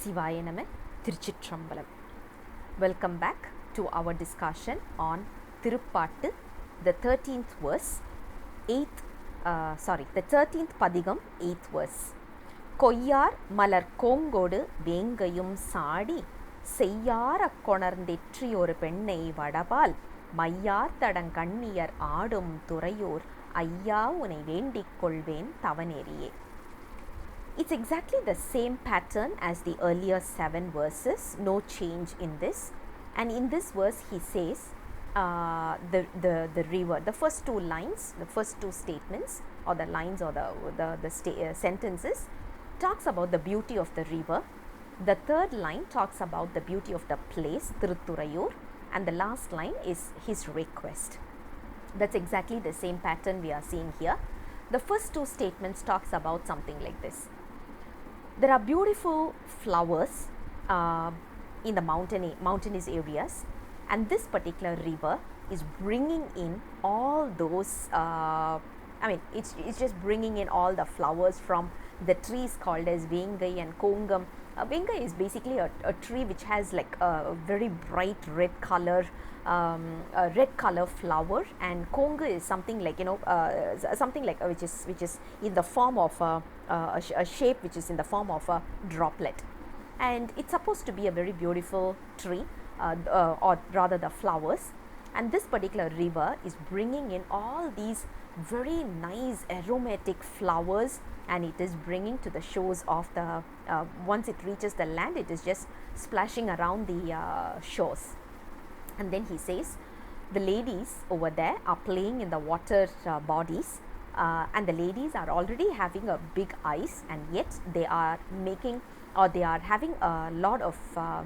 Sivaya Nama, Thiruppaatu. Welcome back to our discussion on Thiruppaatu, the 13th verse, the 13th Padigam, 8th verse. Koiyaa malar kongkodu veyngkaiyum saadi, seiyaara konarnthu pennai vadapaal, maiyaar thadam kanniyar aadum Thuraiyoor, aiyaa unai vendi kolven thava neriye. It's exactly the same pattern as the earlier 7 verses, no change in this. And in this verse he says the river, the first two lines, the first two statements or the lines or the sentences talks about the beauty of the river. The third line talks about the beauty of the place, Thuraiyoor, and the last line is his request. That's exactly the same pattern we are seeing here. The first two statements talks about something like this. There are beautiful flowers in the mountainous areas, and this particular river is bringing in all those it's just bringing in all the flowers from the trees called as veyngkaiyum and kongkodu. Veyngkaiyum is basically a tree which has like a very bright red color flower, and kongkodu is something like which is in the form of a shape which is in the form of a droplet, and it's supposed to be a very beautiful tree or rather the flowers. And this particular river is bringing in all these very nice aromatic flowers, and it is bringing to the shores of the once it reaches the land, it is just splashing around the shores. And then he says the ladies over there are playing in the water bodies, and the ladies are already having a big eyes, and yet they are making or they are having a lot of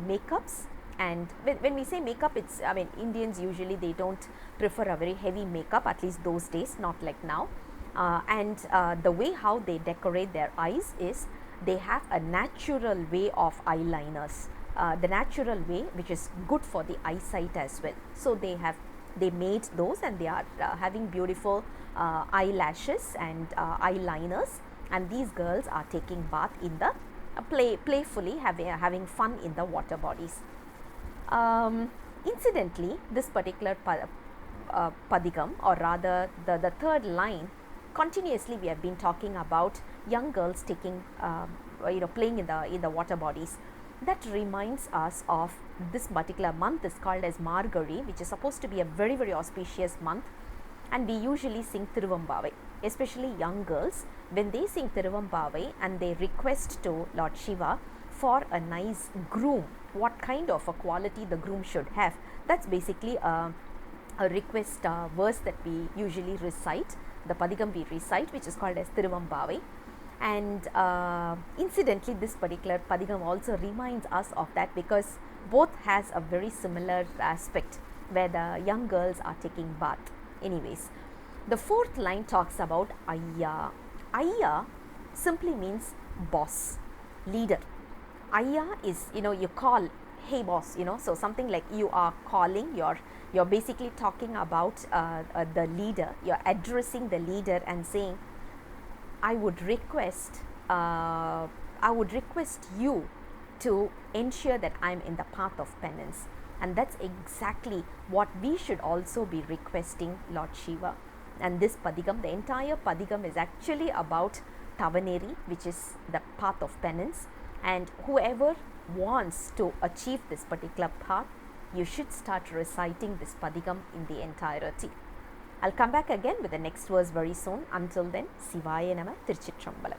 makeups. And when we say makeup, it's Indians usually they don't prefer a very heavy makeup, at least those days, not like now. And the way how they decorate their eyes is they have a natural way of eyeliners, the natural way which is good for the eyesight as well. So they made those, and they are having beautiful eyelashes and eyeliners, and these girls are taking bath in the playfully having fun in the water bodies. Incidentally, this particular padigam, or rather the third line, continuously we have been talking about young girls taking playing in the water bodies. That reminds us of this particular month is called as Margari, which is supposed to be a very, very auspicious month, and we usually sing Thirumurai, especially young girls. When they sing Thirumurai and they request to Lord Shiva for a nice groom, what kind of a quality the groom should have, that's basically a request verse that we usually recite, the padigam we recite, which is called as Thirumurai. And incidentally, this particular padigam also reminds us of that, because both has a very similar aspect where the young girls are taking bath. Anyways, the fourth line talks about aiyaa. Aiyaa simply means boss, leader. Aiyaa is, you call, hey boss, so something like you are calling, you're basically talking about the leader, you're addressing the leader and saying, I would request you to ensure that I'm in the path of penance. And that's exactly what we should also be requesting Lord Shiva. And this padigam, the entire padigam is actually about Tavaneri, which is the path of penance. And whoever wants to achieve this particular path, you should start reciting this padigam in the entirety. I'll come back again with the next verse very soon. Until then, Sivaya Nama, Thiruppaatu.